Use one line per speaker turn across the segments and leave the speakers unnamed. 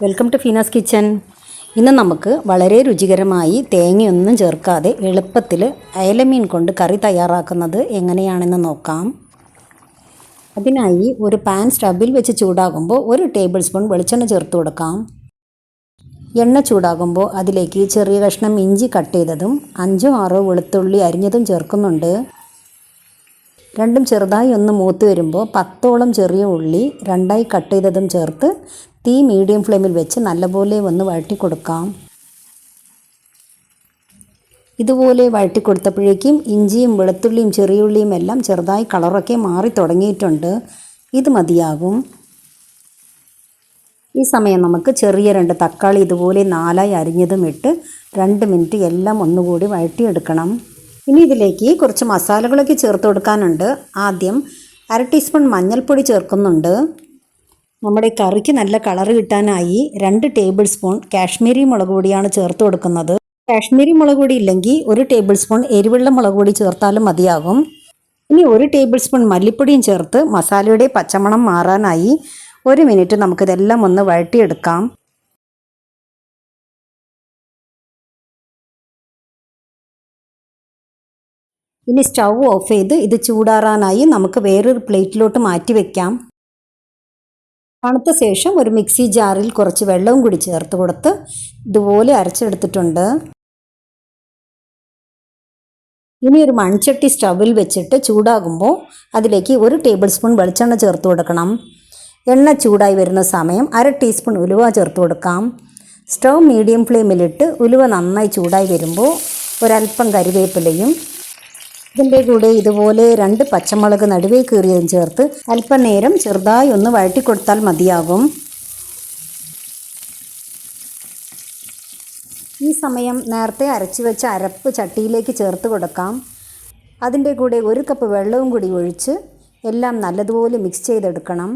Welcome to ഫീനാസ് kitchen. ഇന്ന് നമുക്ക് വളരെ രുചികരമായി തേങ്ങയൊന്നും ചേർക്കാതെ എളുപ്പത്തിൽ അയലമീൻ കൊണ്ട് കറി തയ്യാറാക്കുന്നത് എങ്ങനെയാണെന്ന് നോക്കാം. അതിനായി ഒരു പാൻ സ്റ്റവിൽ വെച്ച് ചൂടാകുമ്പോൾ 1 ടേബിൾ സ്പൂൺ വെളിച്ചെണ്ണ ചേർത്ത് കൊടുക്കാം. എണ്ണ ചൂടാകുമ്പോൾ അതിലേക്ക് ചെറിയ കഷ്ണം ഇഞ്ചി കട്ട് ചെയ്തതും 5-6 വെളുത്തുള്ളി അരിഞ്ഞതും ചേർക്കുന്നുണ്ട്. രണ്ടും ചെറുതായി ഒന്ന് മൂത്ത് വരുമ്പോൾ 10ഓളം ചെറിയ ഉള്ളി 2ആയി കട്ട് ചെയ്തതും ചേർത്ത് തീ മീഡിയം ഫ്ലെയിമിൽ വെച്ച് നല്ലപോലെ ഒന്ന് വഴറ്റി കൊടുക്കാം. ഇതുപോലെ വഴറ്റി കൊടുത്തപ്പോഴേക്കും ഇഞ്ചിയും വെളുത്തുള്ളിയും ചെറിയ ഉള്ളിയും എല്ലാം ചെറുതായി കളറൊക്കെ മാറി തുടങ്ങിയിട്ടുണ്ട്. ഇത് മതിയാകും. ഈ സമയം നമുക്ക് ചെറിയ 2 തക്കാളി ഇതുപോലെ 4ആയി അരിഞ്ഞതും ഇട്ട് 2 മിനിറ്റ് എല്ലാം ഒന്നുകൂടി വഴറ്റിയെടുക്കണം. ഇനി ഇതിലേക്ക് കുറച്ച് മസാലകളൊക്കെ ചേർത്ത് കൊടുക്കാനുണ്ട്. ആദ്യം 1/2 ടീസ്പൂൺ മഞ്ഞൾപ്പൊടി ചേർക്കുന്നുണ്ട്. നമ്മുടെ കറിക്ക് നല്ല കളർ കിട്ടാനായി 2 ടേബിൾ സ്പൂൺ കാശ്മീരി മുളക് പൊടിയാണ് ചേർത്ത് കൊടുക്കുന്നത്. കാശ്മീരി മുളക് പൊടി ഇല്ലെങ്കിൽ 1 ടേബിൾ സ്പൂൺ എരിവുള്ള മുളക് പൊടി ചേർത്താലും മതിയാകും. ഇനി 1 ടേബിൾ സ്പൂൺ മല്ലിപ്പൊടിയും ചേർത്ത് മസാലയുടെ പച്ചമണം മാറാനായി 1 മിനിറ്റ് നമുക്കിതെല്ലാം ഒന്ന് വഴറ്റിയെടുക്കാം. ഇനി സ്റ്റൗ ഓഫ് ചെയ്ത് ഇത് ചൂടാറാനായി നമുക്ക് വേറൊരു പ്ലേറ്റിലോട്ട് മാറ്റി വയ്ക്കാം. തണുത്ത ശേഷം ഒരു മിക്സി ജാറിൽ കുറച്ച് വെള്ളവും കൂടി ചേർത്ത് കൊടുത്ത് ഇതുപോലെ അരച്ചെടുത്തിട്ടുണ്ട്. ഇനി ഒരു മൺചട്ടി സ്റ്റവിൽ വെച്ചിട്ട് ചൂടാകുമ്പോൾ അതിലേക്ക് 1 ടേബിൾ സ്പൂൺ വെളിച്ചെണ്ണ ചേർത്ത് കൊടുക്കണം. എണ്ണ ചൂടായി വരുന്ന സമയം 1/2 ടീസ്പൂൺ ഉലുവ ചേർത്ത് കൊടുക്കാം. സ്റ്റൗ മീഡിയം ഫ്ലെയിമിലിട്ട് ഉലുവ നന്നായി ചൂടായി വരുമ്പോൾ ഒരല്പം കറിവേപ്പിലയും ഇതിൻ്റെ കൂടെ ഇതുപോലെ 2 പച്ചമുളക് നടുവേ കീറിയതും ചേർത്ത് അല്പനേരം ചെറുതായി ഒന്ന് വഴറ്റി കൊടുത്താൽ മതിയാകും. ഈ സമയം നേരത്തെ അരച്ച് വെച്ച അരപ്പ് ചട്ടിയിലേക്ക് ചേർത്ത് കൊടുക്കാം. അതിൻ്റെ കൂടെ 1 കപ്പ് വെള്ളവും കൂടി ഒഴിച്ച് എല്ലാം നല്ലതുപോലെ മിക്സ് ചെയ്തെടുക്കണം.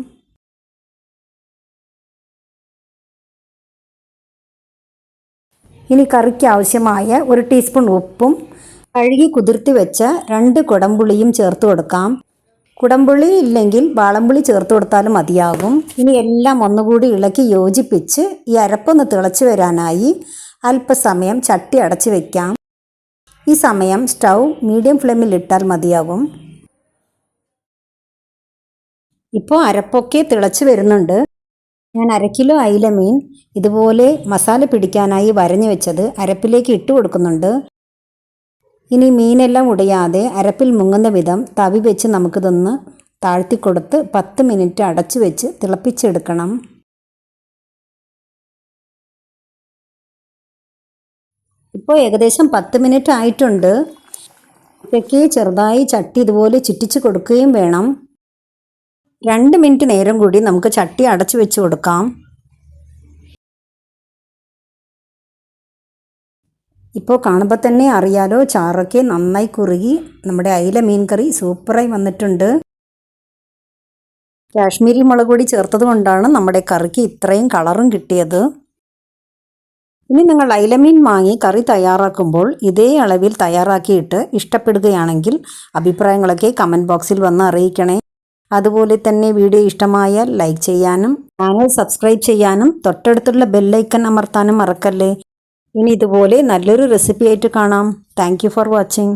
ഇനി കറിക്ക് ആവശ്യമായ 1 ടീസ്പൂൺ ഉപ്പും കഴുകി കുതിർത്തി വെച്ച 2 കുടംപുളിയും ചേർത്ത് കൊടുക്കാം. കുടംപുളി ഇല്ലെങ്കിൽ വാളംപുളി ചേർത്ത് കൊടുത്താലും മതിയാകും. ഇനി എല്ലാം ഒന്നുകൂടി ഇളക്കി യോജിപ്പിച്ച് ഈ അരപ്പൊന്ന് തിളച്ച് വരാനായി അല്പസമയം ചട്ടി അടച്ച് വയ്ക്കാം. ഈ സമയം സ്റ്റൗ മീഡിയം ഫ്ലെയിമിൽ ഇട്ടാൽ മതിയാകും. ഇപ്പോൾ അരപ്പൊക്കെ തിളച്ച് വരുന്നുണ്ട്. ഞാൻ 1/2 കിലോ അയിലമീൻ ഇതുപോലെ മസാല പിടിക്കാനായി വരഞ്ഞു വെച്ചത് അരപ്പിലേക്ക് ഇട്ട് കൊടുക്കുന്നുണ്ട്. ഇനി മീനെല്ലാം ഉടയാതെ അരപ്പിൽ മുങ്ങുന്ന വിധം തവി വെച്ച് നമുക്കിതൊന്ന് താഴ്ത്തിക്കൊടുത്ത് 10 മിനിറ്റ് അടച്ചു വെച്ച് തിളപ്പിച്ചെടുക്കണം. ഇപ്പോൾ ഏകദേശം 10 മിനിറ്റ് ആയിട്ടുണ്ട്. ഇതൊക്കെ ചെറുതായി ചട്ടി ഇതുപോലെ ചുറ്റിച്ച് കൊടുക്കുകയും വേണം. 2 മിനിറ്റ് നേരം കൂടി നമുക്ക് ചട്ടി അടച്ചു വെച്ച് കൊടുക്കാം. ഇപ്പോൾ കാണുമ്പോൾ തന്നെ അറിയാലോ, ചാറൊക്കെ നന്നായി കുറുകി നമ്മുടെ അയില മീൻ കറി സൂപ്പറായി വന്നിട്ടുണ്ട്. കാശ്മീരി മുളക് പൊടി ചേർത്തത് കൊണ്ടാണ് നമ്മുടെ കറിക്ക് ഇത്രയും കളറും കിട്ടിയത്. ഇനി നിങ്ങൾ അയിലമീൻ വാങ്ങി കറി തയ്യാറാക്കുമ്പോൾ ഇതേ അളവിൽ തയ്യാറാക്കിയിട്ട് ഇഷ്ടപ്പെടുകയാണെങ്കിൽ അഭിപ്രായങ്ങളൊക്കെ കമൻറ്റ് ബോക്സിൽ വന്ന് അറിയിക്കണേ. അതുപോലെ തന്നെ വീഡിയോ ഇഷ്ടമായാൽ ലൈക്ക് ചെയ്യാനും ചാനൽ സബ്സ്ക്രൈബ് ചെയ്യാനും തൊട്ടടുത്തുള്ള ബെല്ലൈക്കൺ അമർത്താനും മറക്കല്ലേ. ഇനി ഇതുപോലെ നല്ലൊരു റെസിപ്പി ആയിട്ട് കാണാം. Thank you for watching.